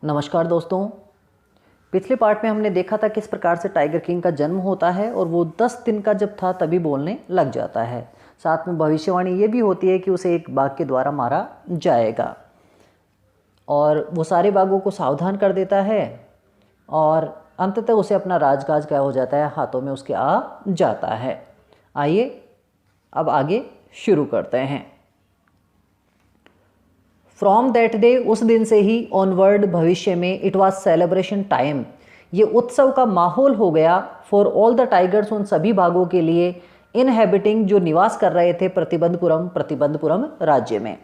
नमस्कार दोस्तों। पिछले पार्ट में हमने देखा था किस प्रकार से टाइगर किंग का जन्म होता है और वो 10 दिन का जब था तभी बोलने लग जाता है। साथ में भविष्यवाणी ये भी होती है कि उसे एक बाघ के द्वारा मारा जाएगा और वो सारे बाघों को सावधान कर देता है और अंततः उसे अपना राजकाज क्या हो जाता है, हाथों में उसके आ जाता है। आइए अब आगे शुरू करते हैं। फ्रॉम दैट डे, उस दिन से ही ऑनवर्ड भविष्य में इट वॉज सेलिब्रेशन टाइम, ये उत्सव का माहौल हो गया फॉर ऑल द टाइगर्स, उन सभी बाघों के लिए इनहेबिटिंग जो निवास कर रहे थे प्रतिबंधपुरम राज्य में।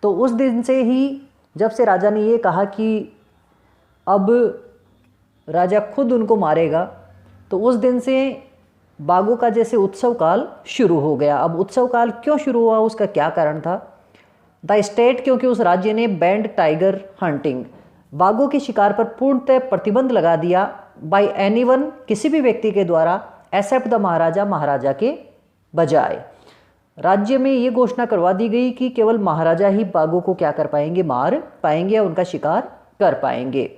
तो उस दिन से ही जब से राजा ने ये कहा कि अब राजा खुद उनको मारेगा, तो उस दिन से बाघों का जैसे उत्सव काल शुरू हो गया। अब उत्सव काल क्यों शुरू हुआ, उसका क्या कारण था? द स्टेट, क्योंकि उस राज्य ने बैंड टाइगर हंटिंग, बाघों के शिकार पर पूर्णतः प्रतिबंध लगा दिया बाय एनीवन, किसी भी व्यक्ति के द्वारा, एक्सेप्ट द महाराजा, महाराजा के बजाय। राज्य में ये घोषणा करवा दी गई कि केवल महाराजा ही बाघों को क्या कर पाएंगे, मार पाएंगे या उनका शिकार कर पाएंगे।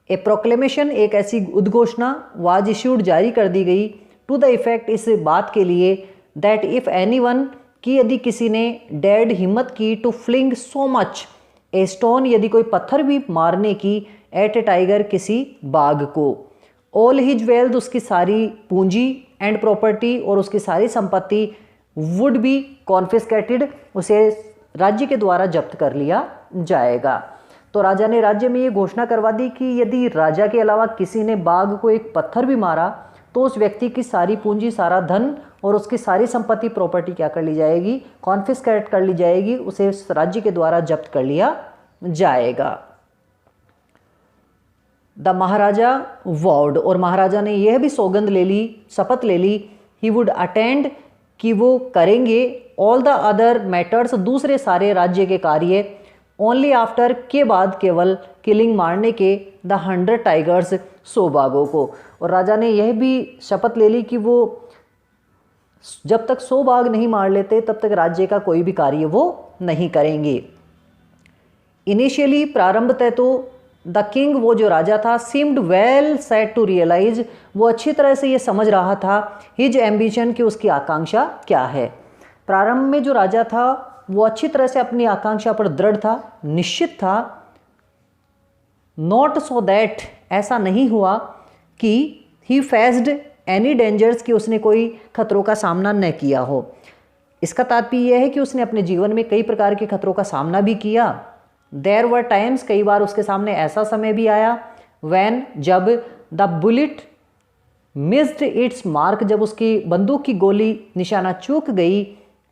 ए प्रोक्लेमेशन, एक ऐसी उद्घोषणा वाज इश्यूड, जारी कर दी गई, टू द इफेक्ट, इस बात के लिए, दैट इफ एनीवन, कि यदि किसी ने डेड हिम्मत की, to fling so much a stone, यदि कोई पत्थर भी मारने की, एट ए टाइगर, किसी बाघ को, ऑल हिज वेल्थ, उसकी सारी पूंजी, एंड प्रॉपर्टी, और उसकी सारी संपत्ति, वुड बी कॉन्फिस्केटेड, उसे राज्य के द्वारा जब्त कर लिया जाएगा। तो राजा ने राज्य में ये घोषणा करवा दी कि यदि राजा के अलावा किसी ने बाघ को एक पत्थर भी मारा तो उस व्यक्ति की सारी पूंजी, सारा धन और उसकी सारी संपत्ति, प्रॉपर्टी क्या कर ली जाएगी, कॉन्फिस्केट कर ली जाएगी, उसे राज्य के द्वारा जब्त कर लिया जाएगा। द महाराजा वॉर्ड, और महाराजा ने यह भी सौगंध ले ली, शपथ ले ली, ही वुड अटेंड, कि वो करेंगे, ऑल द अदर मैटर्स, दूसरे सारे राज्य के कार्य, ओनली आफ्टर, के बाद, केवल, किलिंग, मारने के, द 100 टाइगर्स, 100 बाघों को। और राजा ने यह भी शपथ ले ली कि वो जब तक 100 बाघ नहीं मार लेते तब तक राज्य का कोई भी कार्य वो नहीं करेंगे। इनिशियली, प्रारंभतः तो, द किंग, वो जो राजा था, seemed well set to realise, वो अच्छी तरह से ये समझ रहा था, हिज एम्बिशन, कि उसकी आकांक्षा क्या है। प्रारंभ में जो राजा था वो अच्छी तरह से अपनी आकांक्षा पर दृढ़ था, निश्चित था। नॉट सो दैट, ऐसा नहीं हुआ कि ही फेस्ड एनी डेंजर्स, कि उसने कोई खतरों का सामना न किया हो। इसका तात्पर्य यह है कि उसने अपने जीवन में कई प्रकार के खतरों का सामना भी किया। देयर वर टाइम्स, कई बार उसके सामने ऐसा समय भी आया, व्हेन, जब, the bullet missed it's mark, जब उसकी बंदूक की गोली निशाना चूक गई,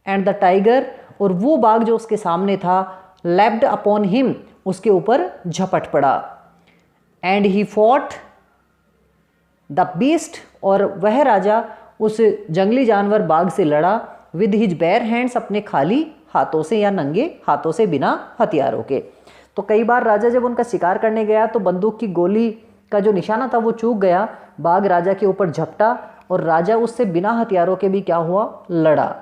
एंड द टाइगर, और वो बाघ जो उसके सामने था, लेप्ड अपॉन हिम, उसके ऊपर झपट पड़ा, and he fought the beast, और वह राजा उस जंगली जानवर बाघ से लड़ा, विद हिज बेयर हैंड्स, अपने खाली हाथों से या नंगे हाथों से, बिना हथियारों के। तो कई बार राजा जब उनका शिकार करने गया तो बंदूक की गोली का जो निशाना था वो चूक गया, बाघ राजा के ऊपर झपटा और राजा उससे बिना हथियारों के भी क्या हुआ, लड़ा।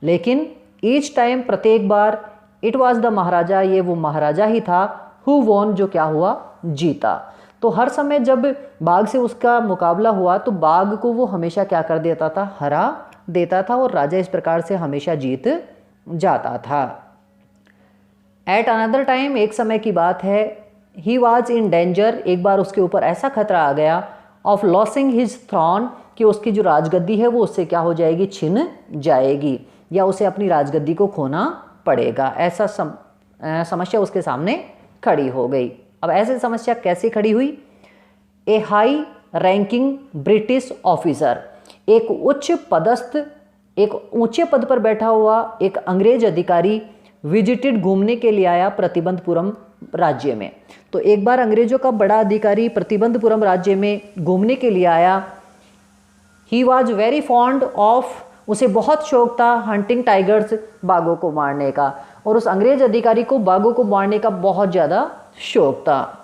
लेकिन ईच टाइम, प्रत्येक बार, इट वॉज द महाराजा, ये वो महाराजा ही था, हु वॉन, जो क्या हुआ, जीता। तो हर समय जब बाघ से उसका मुकाबला हुआ तो बाघ को वो हमेशा क्या कर देता था, हरा देता था, और राजा इस प्रकार से हमेशा जीत जाता था। एट अनदर टाइम, एक समय की बात है, ही वॉज इन डेंजर, एक बार उसके ऊपर ऐसा खतरा आ गया, ऑफ लॉसिंग हिज थ्रॉन, कि उसकी जो राजगद्दी है वो उससे क्या हो जाएगी, छिन जाएगी, या उसे अपनी राजगद्दी को खोना पड़ेगा। ऐसा समस्या उसके सामने खड़ी हो गई। अब ऐसी समस्या कैसे खड़ी हुई? ए हाई रैंकिंग ब्रिटिश ऑफिसर, एक उच्च पदस्थ, एक ऊंचे पद पर बैठा हुआ एक अंग्रेज अधिकारी, विजिटेड, घूमने के लिए आया प्रतिबंधपुरम राज्य में। तो एक बार अंग्रेजों का बड़ा अधिकारी प्रतिबंधपुरम राज्य में घूमने के लिए आया। He was very fond of, उसे बहुत शौक था, हंटिंग टाइगर्स, बाघों को मारने का, और उस अंग्रेज अधिकारी को बाघों को मारने का बहुत ज़्यादा शौक था।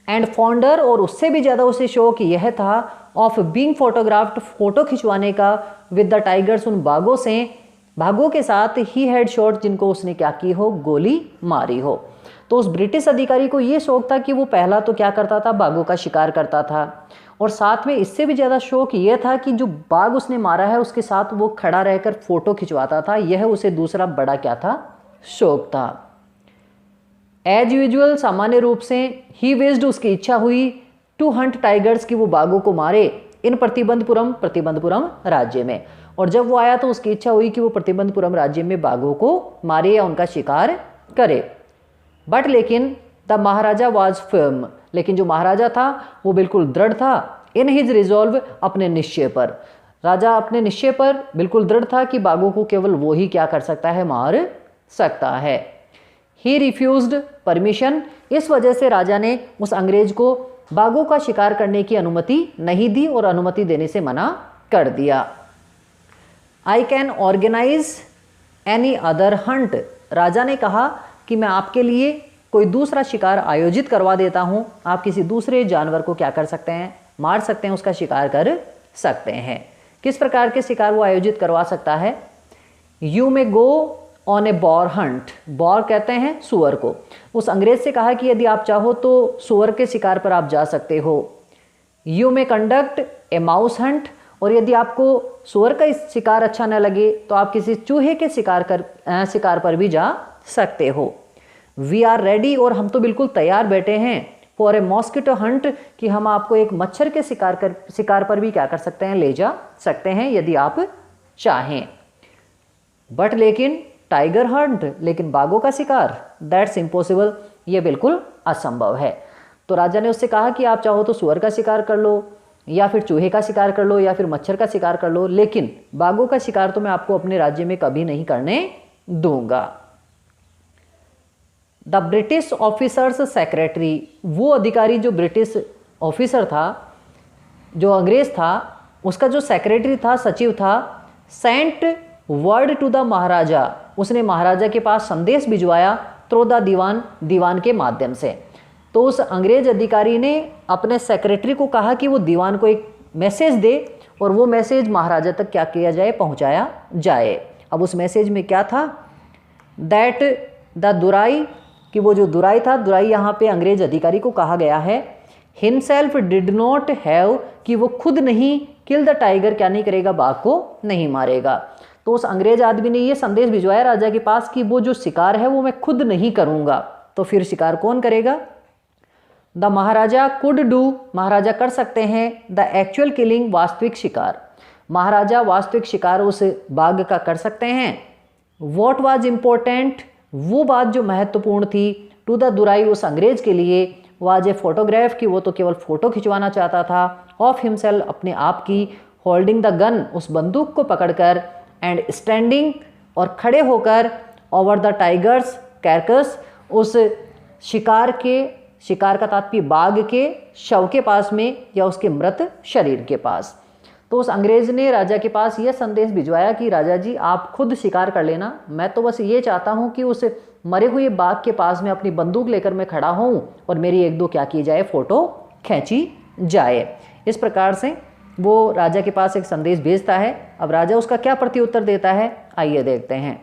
एंड फॉन्डर, और उससे भी ज़्यादा उसे शौक यह था, ऑफ बीइंग फोटोग्राफ्ड, फोटो खिंचवाने का, विद द टाइगर्स, उन बाघों से, बाघों के साथ, ही हैड शॉट, जिनको उसने क्या की हो, गोली मारी हो। तो उस ब्रिटिश अधिकारी को ये शौक था कि वो पहला तो क्या करता था, बाघों का शिकार करता था, और साथ में इससे भी ज़्यादा शौक ये था कि जो बाघ उसने मारा है उसके साथ वो खड़ा रहकर फ़ोटो खिंचवाता था। यह उसे दूसरा बड़ा क्या था, शौक था। एज यूजुअल सामान्य रूप से ही विज्ड, उसकी इच्छा हुई टू हंट टाइगर्स, कि वो बाघों को मारे इन प्रतिबंधपुरम राज्य में। और जब वो आया तो उसकी इच्छा हुई कि वो प्रतिबंधपुरम राज्य में बाघों को मारे या उनका शिकार करे। बट लेकिन द महाराजा वाज फर्म, लेकिन जो महाराजा था वो बिल्कुल दृढ़ था। इन हिज रिजॉल्व, अपने निश्चय पर। राजा अपने निश्चय पर बिल्कुल दृढ़ था कि बाघों को केवल वो ही क्या कर सकता है, मार सकता है। ही रिफ्यूज्ड परमिशन, इस वजह से राजा ने उस अंग्रेज को बाघों का शिकार करने की अनुमति नहीं दी और अनुमति देने से मना कर दिया। I can organize any other hunt, राजा ने कहा कि मैं आपके लिए कोई दूसरा शिकार आयोजित करवा देता हूं। आप किसी दूसरे जानवर को क्या कर सकते हैं, मार सकते हैं, उसका शिकार कर सकते हैं। किस प्रकार के शिकार वो आयोजित करवा सकता है? You may go on a boar hunt, boar कहते हैं सुअर को। उस अंग्रेज से कहा कि यदि आप चाहो तो सुअर के शिकार पर आप जा सकते हो। You may conduct a mouse Hunt, और यदि आपको सुअर का शिकार अच्छा न लगे तो आप किसी चूहे के शिकार पर भी जा सकते हो। वी आर रेडी, और हम तो बिल्कुल तैयार बैठे हैं, फॉर ए मॉस्किटो हंट, कि हम आपको एक मच्छर के शिकार पर भी क्या कर सकते हैं, ले जा सकते हैं यदि आप चाहें। बट लेकिन टाइगर हंट, लेकिन बाघों का शिकार, दैट्स इम्पॉसिबल, ये बिल्कुल असंभव है। तो राजा ने उससे कहा कि आप चाहो तो सुअर का शिकार कर लो, या फिर चूहे का शिकार कर लो, या फिर मच्छर का शिकार कर लो, लेकिन बाघों का शिकार तो मैं आपको अपने राज्य में कभी नहीं करने दूंगा। द ब्रिटिश ऑफिसर्स सेक्रेटरी, वो अधिकारी जो ब्रिटिश ऑफिसर था, जो अंग्रेज था, उसका जो सेक्रेटरी था, सचिव था, सेंट वर्ड टू द महाराजा, उसने महाराजा के पास संदेश भिजवाया थ्रू द दीवान के माध्यम से। तो उस अंग्रेज अधिकारी ने अपने सेक्रेटरी को कहा कि वो दीवान को एक मैसेज दे और वो मैसेज महाराजा तक क्या किया जाए, पहुंचाया जाए। अब उस मैसेज में क्या था, दैट द दुराई, कि वो जो दुराई था, दुराई यहाँ पे अंग्रेज अधिकारी को कहा गया है, हिमसेल्फ डिड नॉट हैव, कि वो खुद नहीं किल द टाइगर, क्या नहीं करेगा, बाघ को नहीं मारेगा। तो उस अंग्रेज आदमी ने ये संदेश भिजवाया राजा के पास कि वो जो शिकार है वो मैं खुद नहीं करूँगा, तो फिर शिकार कौन करेगा? द महाराजा कुड डू, महाराजा कर सकते हैं, द एक्चुअल किलिंग, वास्तविक शिकार, महाराजा वास्तविक शिकार उस बाघ का कर सकते हैं। वॉट वाज इम्पोर्टेंट, वो बात जो महत्वपूर्ण थी, टू द दुराई, उस अंग्रेज के लिए, वाज ए फोटोग्राफ, की वो तो केवल फोटो खिंचवाना चाहता था, ऑफ हिमसेल्फ, अपने आप की, होल्डिंग द गन, उस बंदूक को पकड़कर, एंड स्टैंडिंग, और खड़े होकर, ओवर द टाइगर्स कैरकस, उस शिकार का तात्पर्य बाघ के शव के पास में या उसके मृत शरीर के पास। तो उस अंग्रेज ने राजा के पास यह संदेश भिजवाया कि राजा जी आप खुद शिकार कर लेना, मैं तो बस ये चाहता हूँ कि उस मरे हुए बाघ के पास में अपनी बंदूक लेकर मैं खड़ा हूँ और मेरी एक दो क्या की जाए, फोटो खींची जाए। इस प्रकार से वो राजा के पास एक संदेश भेजता है। अब राजा उसका क्या प्रत्युत्तर देता है, आइए देखते हैं।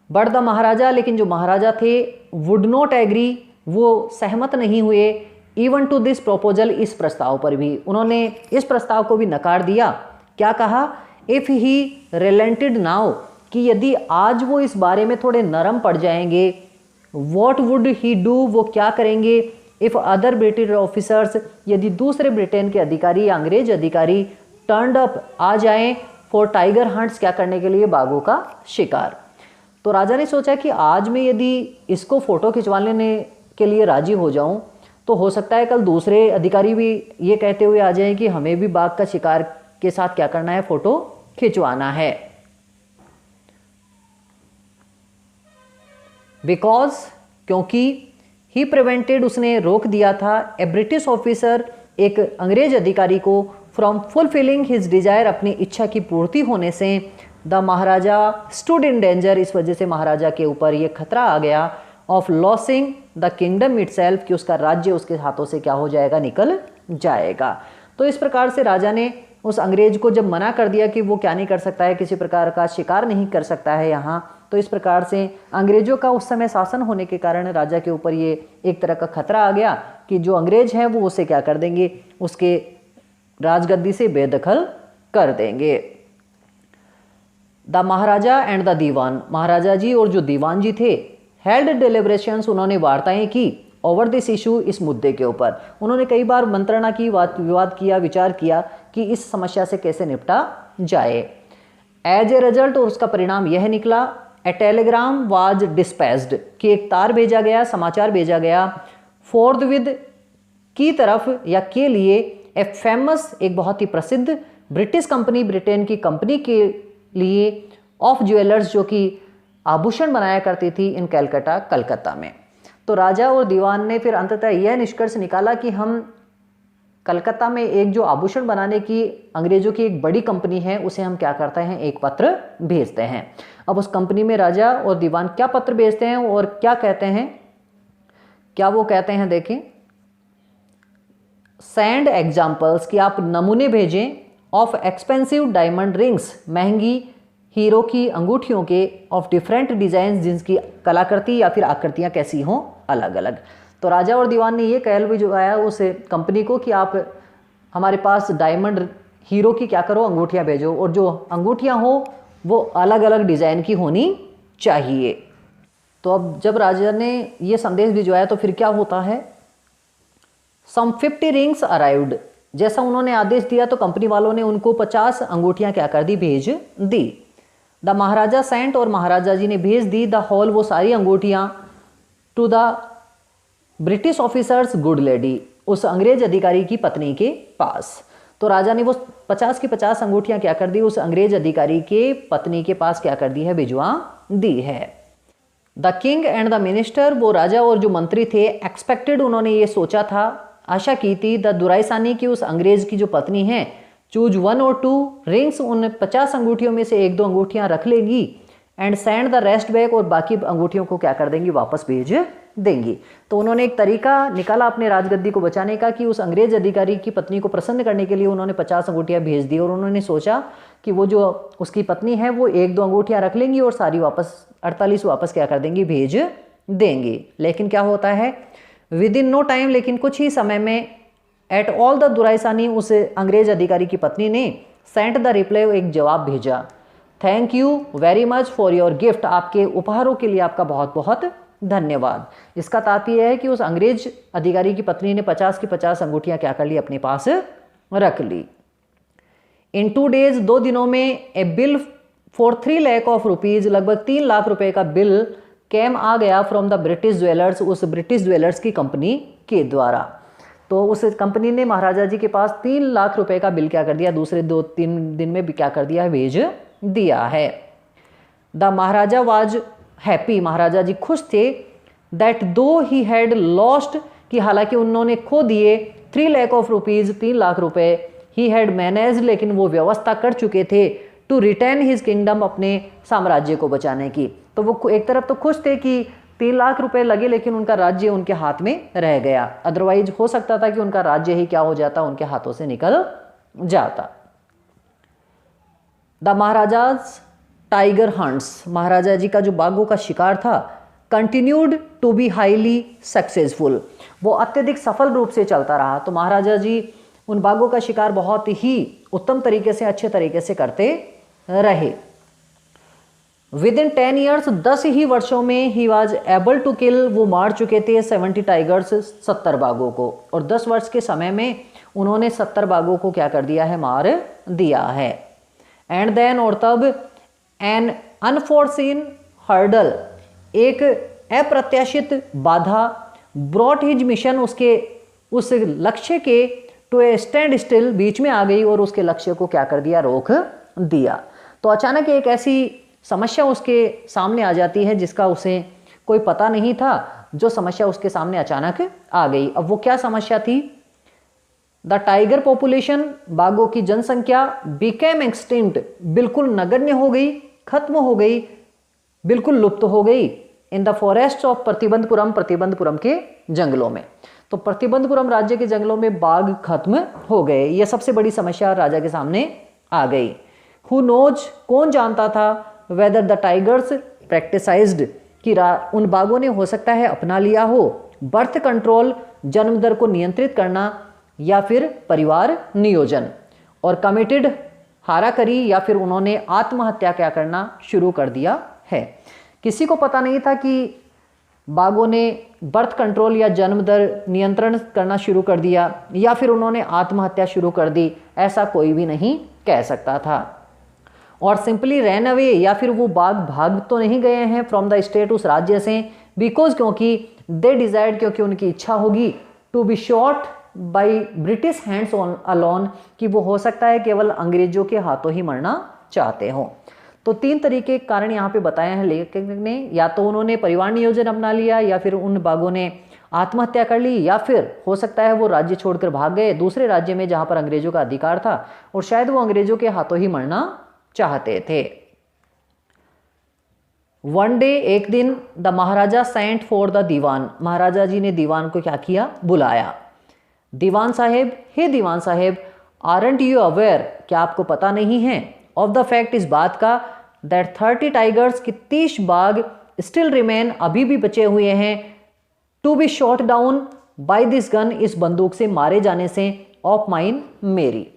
बट द महाराजा, लेकिन जो महाराजा थे, वुड नॉट एग्री, वो सहमत नहीं हुए, इवन टू दिस प्रपोजल, इस प्रस्ताव पर भी, उन्होंने इस प्रस्ताव को भी नकार दिया। क्या कहा, इफ़ ही रिलेंटेड नाउ, कि यदि आज वो इस बारे में थोड़े नरम पड़ जाएंगे, वॉट वुड ही डू, वो क्या करेंगे, इफ़ अदर ब्रिटिश ऑफिसर्स, यदि दूसरे ब्रिटेन के अधिकारी या अंग्रेज अधिकारी टर्न्ड अप, आ जाएं, फॉर टाइगर हंट्स, क्या करने के लिए, बाघों का शिकार। तो राजा ने सोचा कि आज मैं यदि इसको फ़ोटो खिंचवा लेने के लिए राजी हो जाऊं तो हो सकता है कल दूसरे अधिकारी भी ये कहते हुए आ जाएं कि हमें भी बाघ का शिकार के साथ क्या करना है, फ़ोटो खिंचवाना है। बिकॉज, क्योंकि, ही प्रिवेंटेड, उसने रोक दिया था, ए ब्रिटिश ऑफिसर, एक अंग्रेज अधिकारी को, फ्रॉम फुलफिलिंग हिज डिजायर, अपनी इच्छा की पूर्ति होने से, the Maharaja stood in danger, इस वजह से महाराजा के ऊपर ये खतरा आ गया, of losing the kingdom itself, कि उसका राज्य उसके हाथों से क्या हो जाएगा, निकल जाएगा। तो इस प्रकार से राजा ने उस अंग्रेज को जब मना कर दिया कि वो क्या नहीं कर सकता है, किसी प्रकार का शिकार नहीं कर सकता है यहाँ, तो इस प्रकार से अंग्रेजों का उस समय शासन होने के कारण राजा के ऊपर ये एक तरह का खतरा आ गया कि जो अंग्रेज हैं वो उसे क्या कर देंगे, उसके राजगद्दी से बेदखल कर देंगे। The Maharaja and the dewan, maharaja जी और जो दीवान जी थे, हेल्ड डिलिब्रेशंस, उन्होंने वार्ताएं की ओवर दिस इशू, इस मुद्दे के ऊपर। उन्होंने कई बार मंत्रणा की, विवाद किया, विचार किया कि इस समस्या से कैसे निपटा जाए। एज ए रिजल्ट, और उसका परिणाम यह निकला, ए टेलीग्राम वाज डिस्पैच्ड, कि एक तार भेजा गया, समाचार भेजा गया, फोर्थविद की तरफ या के लिए, ए फेमस, एक बहुत ही प्रसिद्ध ब्रिटिश कंपनी, ब्रिटेन की कंपनी के लिए, ऑफ ज्वेलर्स, जो कि आभूषण बनाया करती थी इन कलकत्ता, कलकत्ता में। तो राजा और दीवान ने फिर अंततः यह निष्कर्ष निकाला कि हम कलकत्ता में एक जो आभूषण बनाने की अंग्रेजों की एक बड़ी कंपनी है, उसे हम क्या करते हैं, एक पत्र भेजते हैं। अब उस कंपनी में राजा और दीवान क्या पत्र भेजते हैं और क्या कहते हैं, क्या वो कहते हैं, देखें, सेंड एग्जाम्पल्स, कि आप नमूने भेजें, ऑफ एक्सपेंसिव डायमंड रिंग्स, महंगी हीरो की अंगूठियों के, ऑफ डिफरेंट डिजाइन, जिनकी कलाकृति या फिर आकृतियां कैसी हों, अलग अलग। तो राजा और दीवान ने ये कहल भिजवाया उस कंपनी को कि आप हमारे पास डायमंड हीरो की क्या करो, अंगूठियां भेजो, और जो अंगूठियां हो वो अलग अलग डिजाइन की होनी चाहिए। तो अब जब राजा ने ये संदेश भिजवाया तो फिर क्या होता है, सम 50 रिंग्स अराइव्ड, जैसा उन्होंने आदेश दिया तो कंपनी वालों ने उनको 50 अंगूठियां क्या कर दी, भेज दी। द महाराजा सेंट, और महाराजा जी ने भेज दी, द होल, वो सारी अंगूठियां, to the British officers good lady, उस अंग्रेज अधिकारी की पत्नी के पास। तो राजा ने वो 50 की 50 अंगूठियां क्या कर दी, उस अंग्रेज अधिकारी के पत्नी के पास क्या कर दी है, भिजवा दी है। The king and the minister, वो राजा और जो मंत्री थे, एक्सपेक्टेड, उन्होंने ये सोचा था, आशा की थी, द दुराइसानी की, उस अंग्रेज की जो पत्नी है, चूज 1 और 2 रिंग्स, उन 50 अंगूठियों में से 1-2 अंगूठियां रख लेगी, and send the rest back, और बाकी अंगूठियों को क्या कर देंगी, वापस भेज देंगी। तो उन्होंने एक तरीका निकाला अपने राजगद्दी को बचाने का कि उस अंग्रेज अधिकारी की पत्नी को प्रसन्न करने के लिए उन्होंने 50 अंगूठियां भेज दी, और उन्होंने सोचा कि वो जो उसकी पत्नी है वो 1-2 अंगूठियां रख लेंगी और सारी वापस 48 वापस क्या कर देंगी, भेज देंगी। लेकिन क्या होता है, विद इन नो टाइम, लेकिन कुछ ही समय में, एट ऑल द दुराइसानी, उस अंग्रेज अधिकारी की पत्नी ने सेंट द रिप्लाई, एक जवाब भेजा, thank you very much for your gift, आपके उपहारों के लिए आपका बहुत बहुत धन्यवाद। इसका तात्पर्य है कि उस अंग्रेज अधिकारी की पत्नी ने 50 की 50 अंगूठियां क्या कर ली, अपने पास रख ली। इन 2 डेज, 2 दिनों में, a bill for 3 lakh of rupees, लगभग 3 लाख रुपए का बिल कैम आ गया फ्रॉम द ब्रिटिश ज्वेलर्स, उस ब्रिटिश ज्वेलर्स की कंपनी के द्वारा। तो उस कंपनी ने महाराजा जी के पास 3 लाख रुपए का बिल क्या कर दिया, दूसरे 2-3 दिन में भी क्या कर दिया है, भेज दिया है। द महाराजा वाज हैप्पी, महाराजा जी खुश थे, दैट दो ही हैड लॉस्ट, कि हालांकि उन्होंने खो दिए 3 लाख ऑफ रुपीज, 3 लाख रुपए, ही हैड मैनेज, लेकिन वो व्यवस्था कर चुके थे, टू रिटेन हिज किंगडम, अपने साम्राज्य को बचाने की। तो वो एक तरफ तो खुश थे कि 3 लाख रुपए लगे, लेकिन उनका राज्य उनके हाथ में रह गया, अदरवाइज हो सकता था कि उनका राज्य ही क्या हो जाता, उनके हाथों से निकल जाता। द महाराजाज टाइगर हंट्स, महाराजा जी का जो बाघों का शिकार था, continued to be highly successful, वो अत्यधिक सफल रूप से चलता रहा। तो महाराजा जी उन बाघों का शिकार बहुत ही उत्तम तरीके से, अच्छे तरीके से करते रहे। विद इन 10 ईयर्स, 10 ही वर्षों में, he was able to kill, वो मार चुके थे 70 टाइगर्स, 70 बाघों को, और 10 वर्ष के समय में उन्होंने 70 बाघों को क्या कर दिया है, मार दिया है। एंड देन, और तब, एन अनफोर्सीन हर्डल, एक अप्रत्याशित बाधा, ब्रॉट हिज मिशन, उसके उस लक्ष्य के, टू ए स्टैंड स्टिल, बीच में आ गई और उसके लक्ष्य को क्या कर दिया, रोक दिया। तो अचानक एक ऐसी समस्या उसके सामने आ जाती है जिसका उसे कोई पता नहीं था, जो समस्या उसके सामने अचानक आ गई। अब वो क्या समस्या थी, द टाइगर पॉपुलेशन, बाघों की जनसंख्या, बिकेम एक्सटिंक्ट, बिल्कुल नगण्य हो गई, खत्म हो गई, बिल्कुल लुप्त हो गई, in the forest of Pratibandapuram, Pratibandapuram के जंगलों में। तो प्रतिबंधपुरम राज्य के जंगलों में बाघ खत्म हो गए, यह सबसे बड़ी समस्या राजा के सामने आ गई। हु नोज, कौन जानता था, वेदर द टाइगर्स, प्रैक्टिसाइज्ड कि उन बाघों ने हो सकता है अपना लिया हो बर्थ कंट्रोल, जन्म दर को नियंत्रित करना, या फिर परिवार नियोजन, और कमिटेड हारा करी, या फिर उन्होंने आत्महत्या क्या करना शुरू कर दिया है। किसी को पता नहीं था कि बाघों ने बर्थ कंट्रोल या जन्म दर नियंत्रण करना शुरू कर दिया, या फिर उन्होंने आत्महत्या शुरू कर दी, ऐसा कोई भी नहीं कह सकता था। और सिंपली रैन अवे, या फिर वो बाघ भाग तो नहीं गए हैं फ्रॉम द स्टेट, उस राज्य से, बिकॉज क्योंकि दे डिजायर्ड, क्योंकि उनकी इच्छा होगी, to be shot by British hands on alone, कि वो हो सकता है केवल अंग्रेजों के हाथों ही मरना चाहते हों। तो 3 तरीके के कारण यहाँ पे बताए हैं लेखक ने, या तो उन्होंने परिवार नियोजन अपना लिया, या फिर उन बाघों ने आत्महत्या कर ली, या फिर हो सकता है वो राज्य छोड़कर भाग गए दूसरे राज्य में जहाँ पर अंग्रेजों का अधिकार था, और शायद वो अंग्रेजों के हाथों ही मरना चाहते थे। वन डे, एक दिन, the maharaja sent for the dewan, maharaja ji ने दीवान को क्या किया, बुलाया। दीवान साहेब, हे दीवान साहेब, आरंट यू अवेयर, क्या आपको पता नहीं है, ऑफ द फैक्ट, इस बात का, दैट 30 टाइगर्स, कि 30 बाघ स्टिल रिमेन, अभी भी बचे हुए हैं, to be shot down by this gun, इस बंदूक से मारे जाने से, ऑफ माइन, मेरी।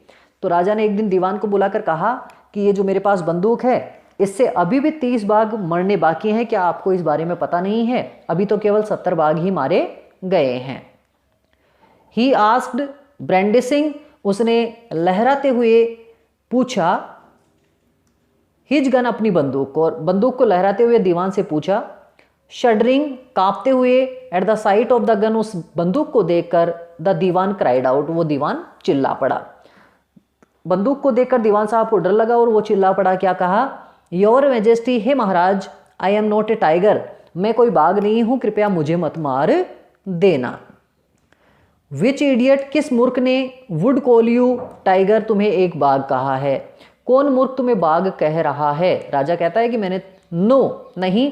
तो राजा ने एक दिन दीवान को बुलाकर कहा कि ये जो मेरे पास बंदूक है, इससे अभी भी 30 बाघ मरने बाकी हैं, क्या आपको इस बारे में पता नहीं है, अभी तो केवल 70 बाघ ही मारे गए हैं। ही आस्क्ड, ब्रैंडिसिंग, उसने लहराते हुए पूछा, हिज गन, अपनी बंदूक को, बंदूक को लहराते हुए दीवान से पूछा, शडरिंग, कांपते हुए, at the site of the gun, उस बंदूक को देखकर, द दीवान क्राइड आउट, वो दीवान चिल्ला पड़ा। बंदूक को देखकर दीवान साहब को डर लगा और वो चिल्ला पड़ा, क्या कहा, योर मैजेस्टी, हे महाराज, I am not a tiger, मैं कोई बाघ नहीं हूं, कृपया मुझे मत मार देना। विच इडियट, किस मूर्ख ने, वुड कॉल यू टाइगर, तुम्हें एक बाघ कहा है, कौन मूर्ख तुम्हें बाघ कह रहा है। राजा कहता है कि मैंने, नो, नहीं,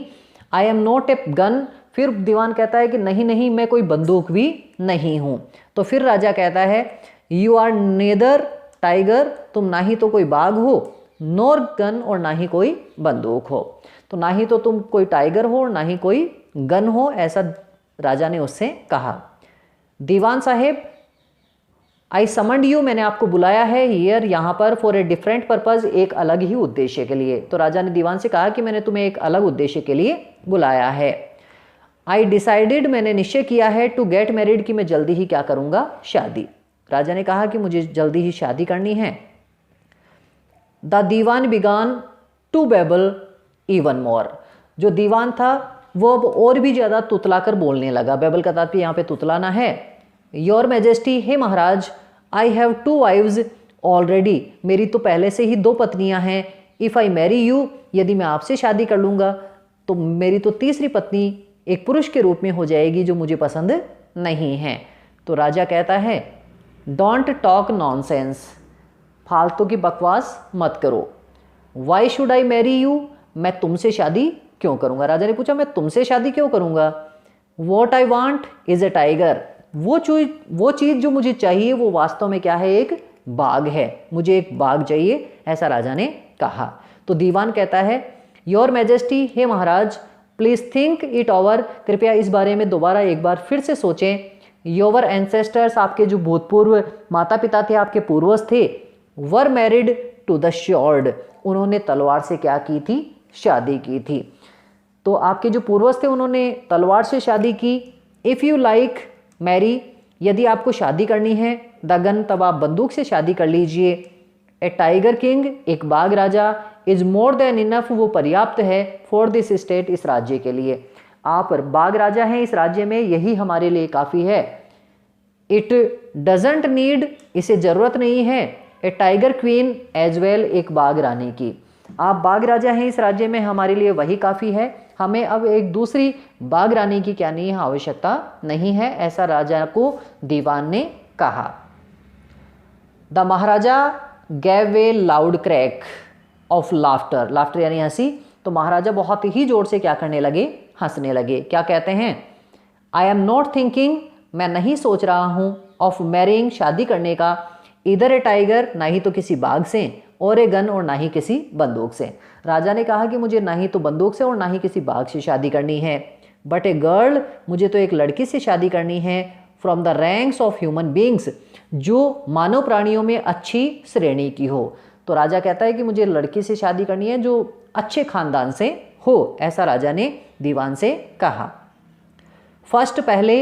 आई एम नॉट ए गन, फिर दीवान कहता है कि नहीं नहीं, मैं कोई बंदूक भी नहीं हूं। तो फिर राजा कहता है, यू आर नेदर टाइगर, तुम ना ही तो कोई बाघ हो, नोर गन, और ना ही कोई बंदूक हो। तो ना ही तो तुम कोई टाइगर हो और ना ही कोई गन हो, ऐसा राजा ने उससे कहा। दीवान साहेब, आई समंड यू, मैंने आपको बुलाया है, हियर, यहाँ पर, फॉर ए डिफरेंट पर्पज, एक अलग ही उद्देश्य के लिए। तो राजा ने दीवान से कहा कि मैंने तुम्हें एक अलग उद्देश्य के लिए बुलाया है। आई डिसाइडेड, मैंने निश्चय किया है, टू गेट मैरिड, कि मैं जल्दी ही क्या करूँगा, शादी। राजा ने कहा कि मुझे जल्दी ही शादी करनी है। The dewan began to babble even more, जो दीवान था वो अब और भी ज़्यादा तुतलाकर बोलने लगा। बेबल का तात्पर्य यहाँ पे तुतलाना है। योर मैजेस्टी, हे महाराज, आई हैव 2 वाइव्स ऑलरेडी, मेरी तो पहले से ही 2 पत्नियाँ हैं। इफ़ आई मैरी यू, यदि मैं आपसे शादी कर लूँगा तो मेरी तो तीसरी पत्नी एक पुरुष के रूप में हो जाएगी जो मुझे पसंद नहीं है। तो राजा कहता है, डोंट टॉक नॉनसेंस, फालतू की बकवास मत करो। Why should I marry you, मैं तुमसे शादी क्यों करूँगा। राजा ने पूछा, मैं तुमसे शादी क्यों करूँगा। What I want is a tiger, वो चीज़ जो मुझे चाहिए वो वास्तव में क्या है, एक बाघ है, मुझे एक बाघ चाहिए, ऐसा राजा ने कहा। तो दीवान कहता है, योर मैजेस्टी, हे महाराज, प्लीज़ थिंक इट ओवर, कृपया इस बारे में दोबारा एक बार फिर से सोचें। योर एंसेस्टर्स, आपके जो भूतपूर्व माता पिता थे, आपके पूर्वज थे, were married to the sword, उन्होंने तलवार से क्या की थी, शादी की थी। तो आपके जो पूर्वज थे उन्होंने तलवार से शादी की। इफ़ यू लाइक मैरी, यदि आपको शादी करनी है, द गन, तब आप बंदूक से शादी कर लीजिए। ए टाइगर किंग, एक बाघ राजा, इज मोर देन इनफ, वो पर्याप्त है, फॉर दिस स्टेट, इस राज्य के लिए। आप बाघ राजा हैं इस राज्य में, यही हमारे लिए काफ़ी है। इट डजेंट नीड, इसे ज़रूरत नहीं है, ए टाइगर क्वीन एज वेल, एक बाघ रानी की। आप बाघ राजा हैं इस राज्य में, हमारे लिए वही काफ़ी है, हमें अब एक दूसरी बाघ रानी की क्या नहीं है, आवश्यकता नहीं है, ऐसा राजा को दीवान ने कहा। The Maharaja gave A loud crack of laughter, laughter यानी हंसी। तो महाराजा बहुत ही जोर से क्या करने लगे, हंसने लगे। क्या कहते हैं, आई एम नॉट थिंकिंग, मैं नहीं सोच रहा हूँ, ऑफ मैरिंग, शादी करने का, इधर ए टाइगर, ना ही तो किसी बाघ से, और ए गन और ना ही किसी बंदूक से। राजा ने कहा कि मुझे ना ही तो बंदूक से और ना ही किसी बाघ से शादी करनी है, बट ए गर्ल, मुझे तो एक लड़की से शादी करनी है, from the ranks of human beings, जो मानव प्राणियों में अच्छी श्रेणी की हो। तो राजा कहता है कि मुझे लड़की से शादी करनी है जो अच्छे खानदान से हो, ऐसा राजा ने दीवान से कहा। फर्स्ट, पहले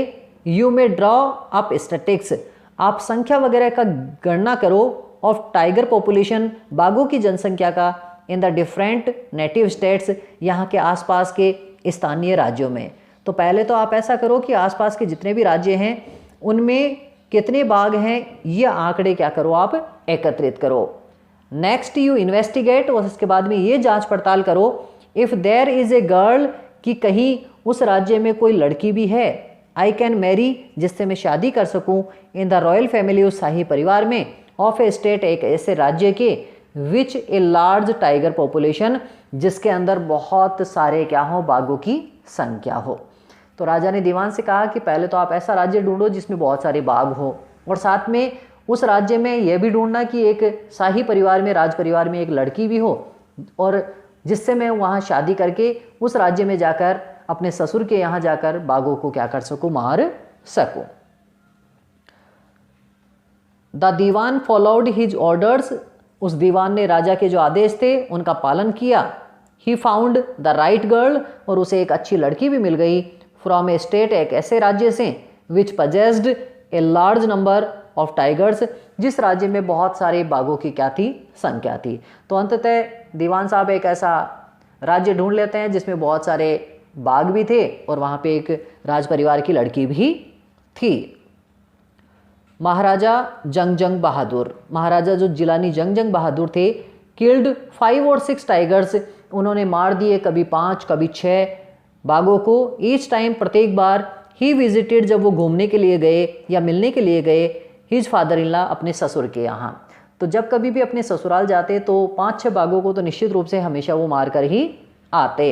you may draw up statics, आप संख्या वगैरह का गणना करो, ऑफ टाइगर पॉपुलेशन, बाघों की जनसंख्या का, in the different native states, यहाँ के आसपास के स्थानीय राज्यों में। तो पहले तो आप ऐसा करो कि आसपास के जितने भी राज्य हैं उनमें कितने बाघ हैं, ये आंकड़े क्या करो, आप एकत्रित करो। नेक्स्ट यू इन्वेस्टिगेट, और इसके बाद में ये जांच पड़ताल करो, if there is a girl, कि कहीं उस राज्य में कोई लड़की भी है, आई कैन मैरी, जिससे मैं शादी कर सकूं, इन द रॉयल फैमिली, उस शाही परिवार में, ऑफ ए स्टेट, एक ऐसे राज्य के, विच ए लार्ज टाइगर पॉपुलेशन, जिसके अंदर बहुत सारे क्या हो, बाघों की संख्या हो। तो राजा ने दीवान से कहा कि पहले तो आप ऐसा राज्य ढूंढो जिसमें बहुत सारे बाघ हो, और साथ में उस राज्य में यह भी ढूंढना कि एक शाही परिवार में, राज परिवार में एक लड़की भी हो, और जिससे मैं वहाँ शादी करके उस राज्य में जाकर अपने ससुर के यहाँ जाकर बाघों को क्या कर सकूँ, मार सकूँ। The dewan followed his orders, उस दीवान ने राजा के जो आदेश थे उनका पालन किया। He found the right girl, और उसे एक अच्छी लड़की भी मिल गई, फ्रॉम ए स्टेट, एक ऐसे राज्य से, which possessed a large number of tigers, जिस राज्य में बहुत सारे बाघों की क्या थी, संख्या थी। तो अंततः दीवान साहब एक ऐसा राज्य ढूंढ लेते हैं जिसमें बहुत सारे बाघ भी थे और वहाँ पे एक राज परिवार की लड़की भी थी। महाराजा जंग बहादुर, महाराजा जो जिलानी जंग बहादुर थे, किल्ड 5 और 6 टाइगर्स, उन्होंने मार दिए कभी 5 कभी 6 बाघों को। ईच टाइम, प्रत्येक बार, ही विजिटेड, जब वो घूमने के लिए गए या मिलने के लिए गए, हिज फादर इन लॉ, अपने ससुर के यहाँ। तो जब कभी भी अपने ससुराल जाते तो 5-6 बाघों को तो निश्चित रूप से हमेशा वो मार कर ही आते।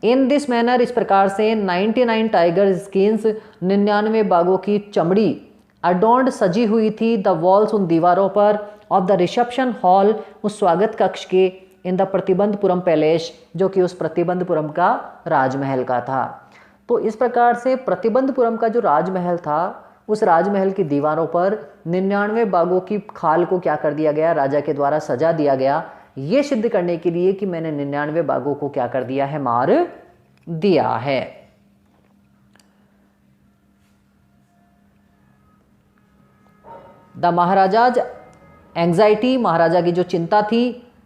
इन दिस मैनर, इस प्रकार से 99 टाइगर स्किन्स, 99 बाघों की चमड़ी, अडोंड, सजी हुई थी, द वॉल्स, उन दीवारों पर, ऑफ द रिसेप्शन हॉल, उस स्वागत कक्ष के, इन द प्रतिबंधपुरम पैलेस, जो कि उस प्रतिबंधपुरम का राजमहल का था। तो इस प्रकार से प्रतिबंधपुरम का जो राजमहल था, उस राजमहल की दीवारों पर 99 बाघों की खाल को क्या कर दिया गया, राजा के द्वारा सजा दिया गया, ये सिद्ध करने के लिए कि मैंने 99 बाघों को क्या कर दिया है, मार दिया है। द महाराजाज एंग्जाइटी, महाराजा की जो चिंता थी,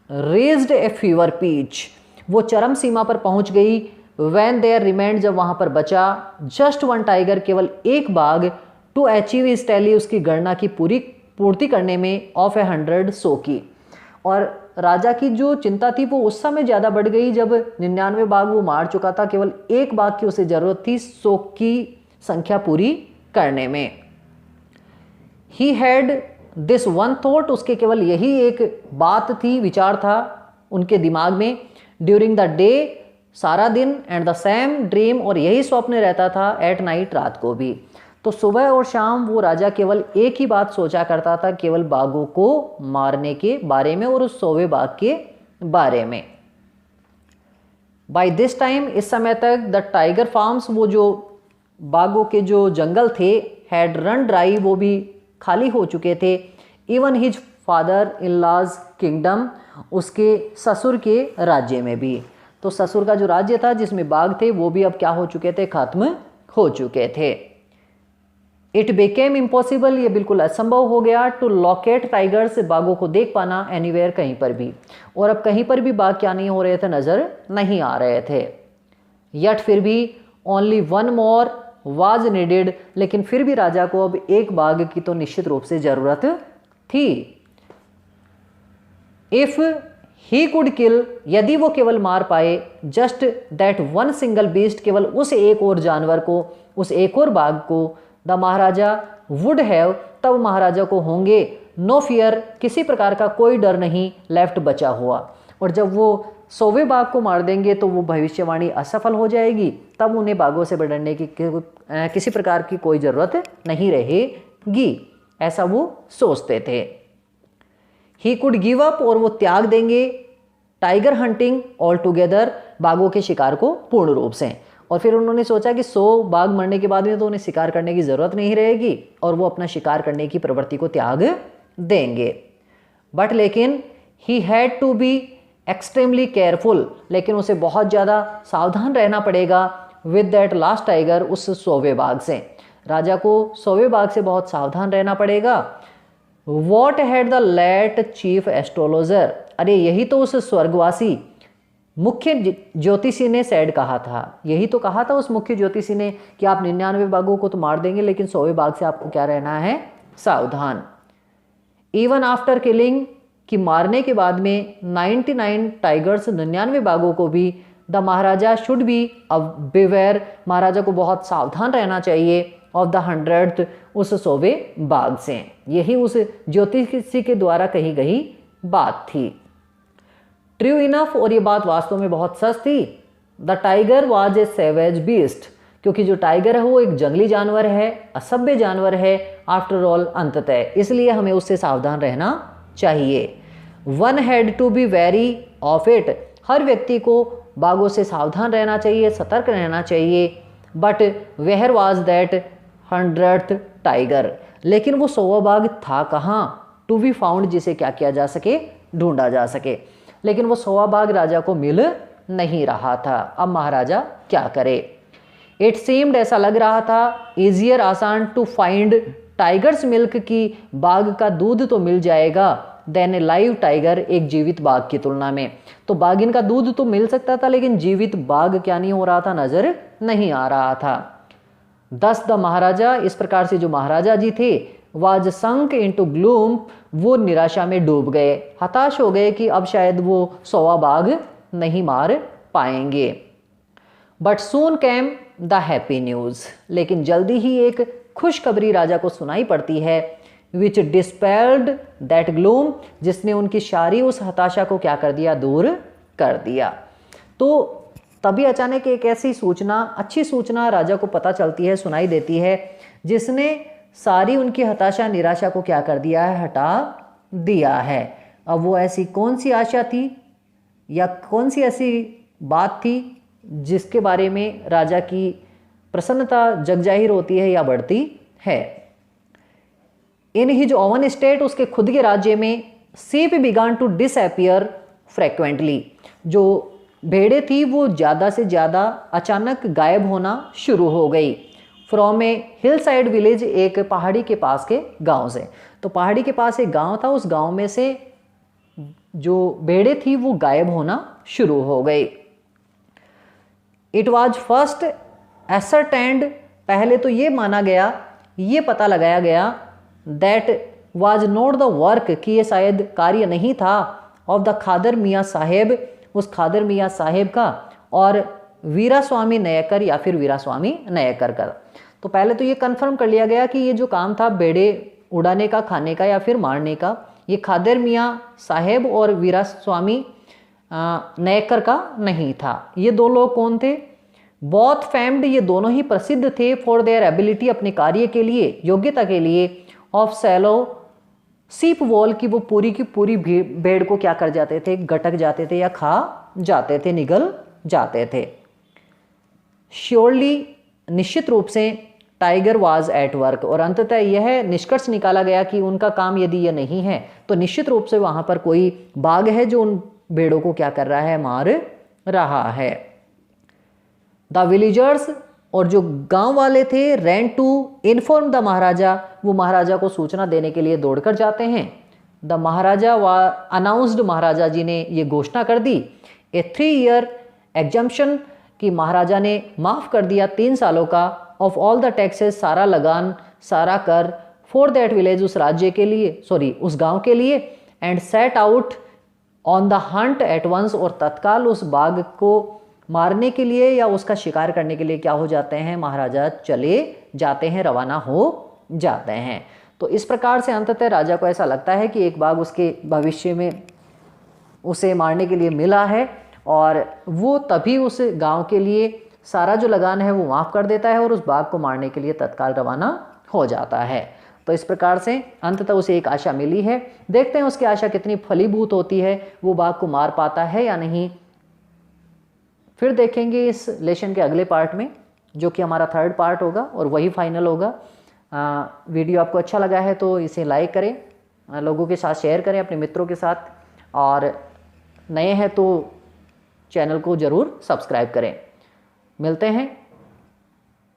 रेज्ड ए फीवर पीच, वो चरम सीमा पर पहुंच गई। व्हेन देयर रिमेंड, जब वहां पर बचा जस्ट 1 टाइगर, केवल एक बाघ, टू अचीव इस टैली, उसकी गणना की पूर्ति करने में, ऑफ 100 100 की। और राजा की जो चिंता थी वो उस समय ज़्यादा बढ़ गई जब 99 बाघ वो मार चुका था, केवल एक बाघ की उसे ज़रूरत थी 100 की संख्या पूरी करने में। He had this one thought, उसके केवल यही एक बात थी, विचार था उनके दिमाग में। ड्यूरिंग द डे, सारा दिन, एंड द सेम ड्रीम, और यही स्वप्न रहता था, एट नाइट, रात को भी। तो सुबह और शाम वो राजा केवल एक ही बात सोचा करता था, केवल बाघों को मारने के बारे में और उस 100वें बाघ के बारे में। बाय दिस टाइम, इस समय तक, द टाइगर फार्म्स, वो जो बाघों के जो जंगल थे, हैड रन ड्राई, वो भी खाली हो चुके थे। Even his father in law's kingdom, उसके ससुर के राज्य में भी। तो ससुर का जो राज्य था जिसमें बाघ थे वो भी अब क्या हो चुके थे, खत्म हो चुके थे। इट बिकेम इम्पॉसिबल, ये बिल्कुल असंभव हो गया, टू लोकेट टाइगर्स, बाघों को देख पाना, एनीवेयर, कहीं पर भी। और अब कहीं पर भी बाघ क्या नहीं हो रहे थे, नजर नहीं आ रहे थे। यट, फिर भी, ओनली 1 मोर वाज नीडेड, लेकिन फिर भी राजा को अब एक बाघ की तो निश्चित रूप से जरूरत थी। इफ ही कुड किल, यदि वो केवल मार पाए, जस्ट दैट 1 सिंगल बीस्ट, केवल उस एक और जानवर को, उस एक और बाघ को, द महाराजा वुड हैव, तब महाराजा को होंगे, नो फियर, किसी प्रकार का कोई डर नहीं, लेफ्ट, बचा हुआ। और जब वो 100वें बाघ को मार देंगे तो वो भविष्यवाणी असफल हो जाएगी, तब उन्हें बाघों से डरने की किसी प्रकार की कोई ज़रूरत नहीं रहेगी, ऐसा वो सोचते थे। ही कुड गिव अप, और वो त्याग देंगे टाइगर हंटिंग ऑल टुगेदर, बाघों के शिकार को पूर्ण रूप से। और फिर उन्होंने सोचा कि 100 बाघ मरने के बाद में तो उन्हें शिकार करने की ज़रूरत नहीं रहेगी और वो अपना शिकार करने की प्रवृत्ति को त्याग देंगे। बट लेकिन he had to be extremely careful, लेकिन उसे बहुत ज़्यादा सावधान रहना पड़ेगा विद दैट लास्ट टाइगर, उस 100वें बाघ से। राजा को 100वें बाघ से बहुत सावधान रहना पड़ेगा। What had the late chief astrologer, अरे यही तो उस स्वर्गवासी मुख्य ज्योतिषी ने सैड कहा था, यही तो कहा था उस मुख्य ज्योतिषी ने कि आप 99 बाघों को तो मार देंगे लेकिन 100वें बाघ से आपको क्या रहना है, सावधान। इवन आफ्टर किलिंग, कि मारने के बाद में 99 टाइगर्स, 99 बाघों को भी, द महाराजा शुड बी बिवेयर, महाराजा को बहुत सावधान रहना चाहिए, ऑफ द 100th, उस 100वें बाघ से। यही उस ज्योतिषी के द्वारा कही गई बात थी। ट्रू इनफ, और ये बात वास्तव में बहुत सच थी। The tiger was a savage beast, क्योंकि जो टाइगर है वो एक जंगली जानवर है, असभ्य जानवर है आफ्टर ऑल, अंततः, इसलिए हमें उससे सावधान रहना चाहिए। One had to be wary of it, हर व्यक्ति को बाघों से सावधान रहना चाहिए, सतर्क रहना चाहिए। But where was that 100th tiger, लेकिन वो 100वां बाघ था कहाँ, टू बी फाउंड, जिसे क्या किया जा सके, ढूंढा जा सके। लेकिन वो 100वां बाघ राजा को मिल नहीं रहा था। अब महाराजा क्या करे। इट सीम्ड, ऐसा लग रहा था, ईजियर, आसान, टू फाइंड टाइगर्स मिल्क, की बाघ का दूध तो मिल जाएगा, देन ए लाइव टाइगर, एक जीवित बाघ की तुलना में। तो बाघिन का दूध तो मिल सकता था लेकिन जीवित बाघ क्या नहीं हो रहा था, नजर नहीं आ रहा था। दस द महाराजा, इस प्रकार से जो महाराजा जी थे, वाज संक इनटू ग्लूम, वो निराशा में डूब गए, हताश हो गए कि अब शायद वो 100वां बाघ नहीं मार पाएंगे। But soon came the happy news, लेकिन जल्दी ही एक खुशखबरी राजा को सुनाई पड़ती है, विच डिस्पेल्ड दैट ग्लूम, जिसने उनकी सारी उस हताशा को क्या कर दिया, दूर कर दिया। तो तभी अचानक एक ऐसी सूचना, अच्छी सूचना राजा को पता चलती है, सुनाई देती है, जिसने सारी उनकी हताशा, निराशा को क्या कर दिया है, हटा दिया है। अब वो ऐसी कौन सी आशा थी या कौन सी ऐसी बात थी जिसके बारे में राजा की प्रसन्नता जग जाहिर होती है या बढ़ती है। इन हिज ओवन स्टेट, उसके खुद के राज्य में, sheep began to disappear frequently, जो भेड़ें थी वो ज़्यादा से ज़्यादा अचानक गायब होना शुरू हो गई। From A hill side village, एक पहाड़ी के पास के गांव से। तो पहाड़ी के पास एक गांव था, उस गांव में से जो भेड़ें थी वो गायब होना शुरू हो गई। इट वॉज फर्स्ट एसरटेंड, पहले तो ये माना गया, ये पता लगाया गया, that was not the work, कि ये शायद कार्य नहीं था, ऑफ द खादर मियाँ साहेब, उस खादर मियाँ साहेब का, और वीरास्वामी नयकर या फिर वीरास्वामी नयकर का। तो पहले तो ये कंफर्म कर लिया गया कि ये जो काम था बेड़े उड़ाने का, खाने का या फिर मारने का, ये खादर मियाँ साहेब और वीरास्वामी नयकर का नहीं था। ये दो लोग कौन थे? बोथ फेम्ड, ये दोनों ही प्रसिद्ध थे, फॉर देयर एबिलिटी, अपने कार्य के लिए, योग्यता के लिए, ऑफ सैलो सीप वॉल, की वो पूरी की पूरी भेड़ को क्या कर जाते थे, गटक जाते थे या खा जाते थे, निगल जाते थे। श्योरली, निश्चित रूप से, टाइगर वाज एट वर्क, और अंततः यह निष्कर्ष निकाला गया कि उनका काम यदि यह नहीं है तो निश्चित रूप से वहां पर कोई बाघ है जो उन भेड़ों को क्या कर रहा है, मार रहा है। द विलेजर्स, और जो गांव वाले थे, रैन टू इन्फॉर्म द महाराजा, वो महाराजा को सूचना देने के लिए दौड़कर जाते हैं। द महाराजा अनाउंस्ड, महाराजा जी ने ये घोषणा कर दी, ए 3 ईयर एग्जम्पशन, कि महाराजा ने माफ़ कर दिया 3 सालों का, ऑफ ऑल द टैक्सेस, सारा लगान, सारा कर, फॉर दैट विलेज, उस राज्य के लिए, सॉरी उस गांव के लिए, and set out on the hunt at once, और तत्काल उस बाघ को मारने के लिए या उसका शिकार करने के लिए क्या हो जाते हैं, महाराजा चले जाते हैं, रवाना हो जाते हैं। तो इस प्रकार से अंततः राजा को ऐसा लगता है कि एक बाघ उसके भविष्य में उसे मारने के लिए मिला है, और वो तभी उस गांव के लिए सारा जो लगान है वो माफ़ कर देता है और उस बाघ को मारने के लिए तत्काल रवाना हो जाता है। तो इस प्रकार से अंततः उसे एक आशा मिली है। देखते हैं उसकी आशा कितनी फलीभूत होती है, वो बाघ को मार पाता है या नहीं। फिर देखेंगे इस लेसन के अगले पार्ट में, जो कि हमारा 3rd पार्ट होगा और वही फाइनल होगा। वीडियो आपको अच्छा लगा है तो इसे लाइक करें, लोगों के साथ शेयर करें, अपने मित्रों के साथ, और नए हैं तो चैनल को ज़रूर सब्सक्राइब करें। मिलते हैं,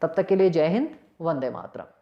तब तक के लिए जय हिंद, वंदे मातरम।